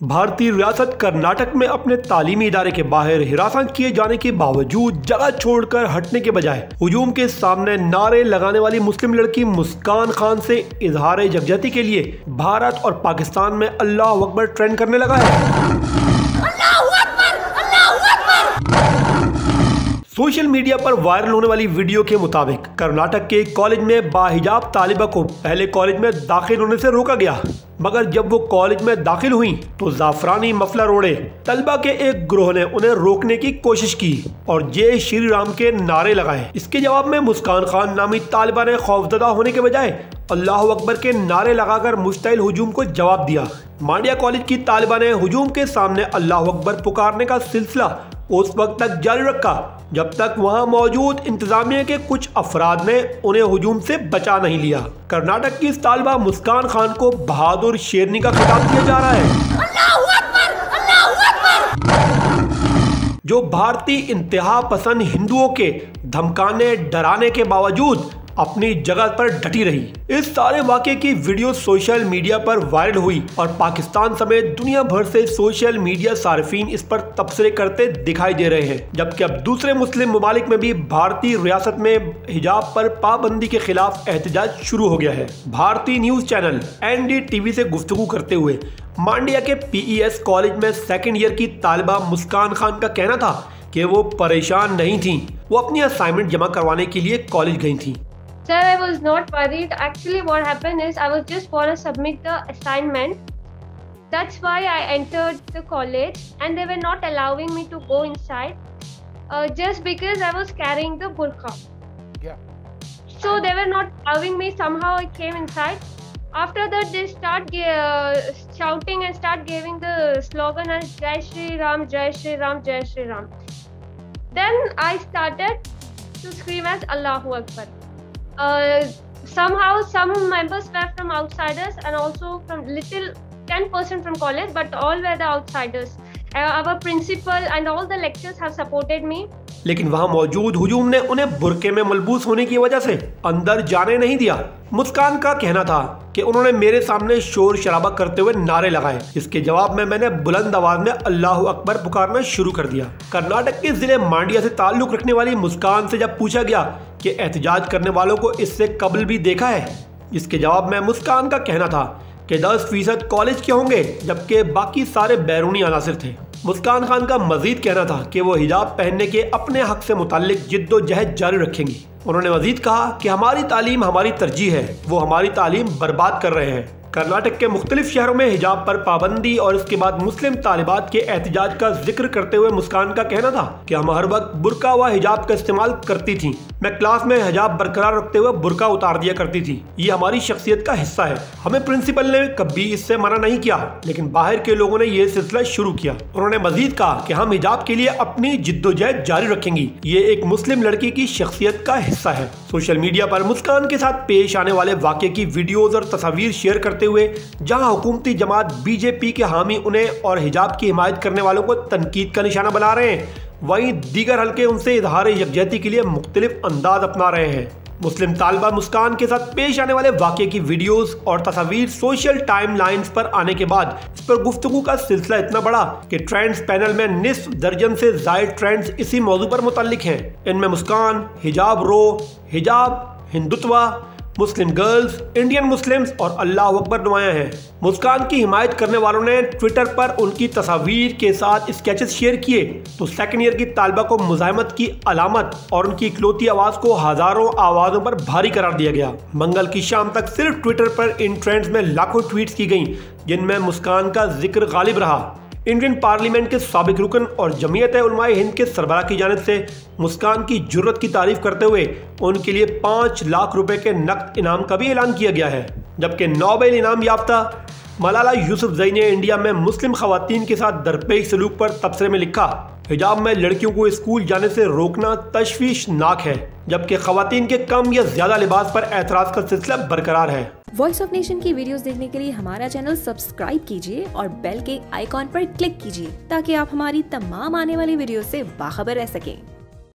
भारतीय रियासत कर्नाटक में अपने तालीमी इदारे के बाहर हिरासत किए जाने के बावजूद जगह छोड़कर हटने के बजाय हुजूम के सामने नारे लगाने वाली मुस्लिम लड़की मुस्कान खान से इजहार यकजहती के लिए भारत और पाकिस्तान में अल्लाह अकबर ट्रेंड करने लगा है। सोशल मीडिया पर वायरल होने वाली वीडियो के मुताबिक कर्नाटक के कॉलेज में बाहिजाब तालिबा को पहले कॉलेज में दाखिल होने से रोका गया, मगर जब वो कॉलेज में दाखिल हुई तो जाफरानी मफलर ओढ़े तलबा के एक ग्रोह ने उन्हें रोकने की कोशिश की और जय श्री राम के नारे लगाए। इसके जवाब में मुस्कान खान नामी तालिबा ने खौफजदा होने के बजाय अल्लाह अकबर के नारे लगाकर मुश्तइल हुजूम को जवाब दिया। मांड्या कॉलेज की तालिबा ने हुजूम के सामने अल्लाह अकबर पुकारने का सिलसिला उस वक्त तक जारी रखा जब तक वहां मौजूद इंतजामिया के कुछ अफराद ने उन्हें हुजूम से बचा नहीं लिया। कर्नाटक की इस तालिबा मुस्कान खान को बहादुर शेरनी का खिताब दिया जा रहा है, जो भारतीय इंतहा पसंद हिंदुओं के धमकाने डराने के बावजूद अपनी जगह पर डटी रही। इस सारे वाक़े की वीडियो सोशल मीडिया पर वायरल हुई और पाकिस्तान समेत दुनिया भर से सोशल मीडिया सार्फिन इस पर तबसरे करते दिखाई दे रहे हैं, जबकि अब दूसरे मुस्लिम ममालिक में भी भारतीय रियासत में हिजाब पर पाबंदी के खिलाफ एहतजाज शुरू हो गया है। भारतीय न्यूज चैनल NDTV से गुफ्तगू करते हुए मांड्या के PES कॉलेज में सेकेंड ईयर की तालिबा मुस्कान खान का कहना था कि वो परेशान नहीं थी, वो अपनी असाइनमेंट जमा करवाने के लिए कॉलेज गई थी। Sir, I was not worried. Actually, what happened is I was just want to submit the assignment. That's why I entered the college, and they were not allowing me to go inside, just because I was carrying the burqa. Yeah. So they were not allowing me. Somehow I came inside. After that, they start shouting and start giving the slogan as Jai Shri Ram, Jai Shri Ram, Jai Shri Ram. Then I started to scream as Allahu Akbar. Somehow some members were from outsiders and also from little 10% from college, but all were the outsiders. Our principal and all the lecturers have supported me. लेकिन वहां मौजूद हुजूम ने उन्हें बुरके में मलबूस होने की वजह से अंदर जाने नहीं दिया। मुस्कान का कहना था कि उन्होंने मेरे सामने शोर शराबा करते हुए नारे लगाए। इसके जवाब में मैंने बुलंद आवाज में अल्लाह अकबर पुकारना शुरू कर दिया। कर्नाटक के जिले मांड्या से ताल्लुक रखने वाली मुस्कान से जब पूछा गया कि एहतजाज करने वालों को इससे कबल भी देखा है, इसके जवाब में मुस्कान का कहना था कि 10% कॉलेज के होंगे जबकि बाकी सारे बैरूनी अनासिर थे। मुस्कान खान का मजीद कहना था कि वो हिजाब पहनने के अपने हक से मुताल्लिक जिद्दोजहद जारी रखेंगी। उन्होंने मजीद कहा कि हमारी तालीम हमारी तरजीह है, वो हमारी तालीम बर्बाद कर रहे हैं। कर्नाटक के मुख्तलिफ शहरों में हिजाब पर पाबंदी और इसके बाद मुस्लिम तालिबात के एहतजाज का जिक्र करते हुए मुस्कान का कहना था कि हम हर वक्त बुरका व हिजाब का इस्तेमाल करती थी। मैं क्लास में हिजाब बरकरार रखते हुए बुरका उतार दिया करती थी। ये हमारी शख्सियत का हिस्सा है। हमें प्रिंसिपल ने कभी इससे मना नहीं किया, लेकिन बाहर के लोगों ने यह सिलसिला शुरू किया। उन्होंने मजीद कहा कि हम हिजाब के लिए अपनी जिद्दोजहद जारी रखेंगी। ये एक मुस्लिम लड़की की शख्सियत का हिस्सा है। सोशल मीडिया पर मुस्कान के साथ पेश आने वाले वाक़े की वीडियोज और तस्वीर शेयर करते हुए जहां हुकूमती जमात BJP के हामी उन्हें और हिजाब की हिमायत करने वालों को तनकीद का निशाना बना रहे हैं, वहीं दीगर हल्के उनसे इजहार यकजहती के लिए मुख्तलिफ अंदाज अपना रहे हैं। मुस्लिम तालिबा मुस्कान के साथ पेश आने वाले वाक़े की वीडियोस और तस्वीर सोशल टाइमलाइंस पर आने के बाद इस पर गुफ्तगू का सिलसिला इतना बड़ा कि ट्रेंड्स पैनल में निस्फ दर्जन से ज़ायद ट्रेंड्स इसी मौजू पर मुतल्लिक हैं। इनमें मुस्कान, हिजाब रो, हिजाब, हिंदुत्वा, मुस्लिम गर्ल्स, इंडियन मुस्लिम्स और अल्लाह अकबर नुमाया हैं। मुस्कान की हिमायत करने वालों ने ट्विटर पर उनकी तस्वीर के साथ स्केचेस शेयर किए तो सेकेंड ईयर की तालिबा को मुजाहिमत की अलामत और उनकी इकलौती आवाज़ को हज़ारों आवाज़ों पर भारी करार दिया गया। मंगल की शाम तक सिर्फ ट्विटर पर इन ट्रेंड्स में लाखों ट्वीट्स की गईं, जिनमें मुस्कान का जिक्र गालिब रहा। इंडियन पार्लियामेंट के साबिक रुकन और जमीयत उलमाए हिंद के सरबराह की जानिब से मुस्कान की जुर्रत की तारीफ करते हुए उनके लिए 5 लाख रुपए के नकद इनाम का भी ऐलान किया गया है। जबकि नोबेल इनाम याफ्ता मलाला यूसुफजई ने इंडिया में मुस्लिम खवातीन के साथ दरपेश सलूक पर तबसरे में लिखा, हिजाब में लड़कियों को स्कूल जाने से रोकना तशवीशनाक है, जबकि खवातीन के कम या ज्यादा लिबास पर एतराज का सिलसिला बरकरार है। वॉइस ऑफ नेशन की वीडियोस देखने के लिए हमारा चैनल सब्सक्राइब कीजिए और बेल के आइकॉन पर क्लिक कीजिए ताकि आप हमारी तमाम आने वाली वीडियो से बाखबर रह सकें।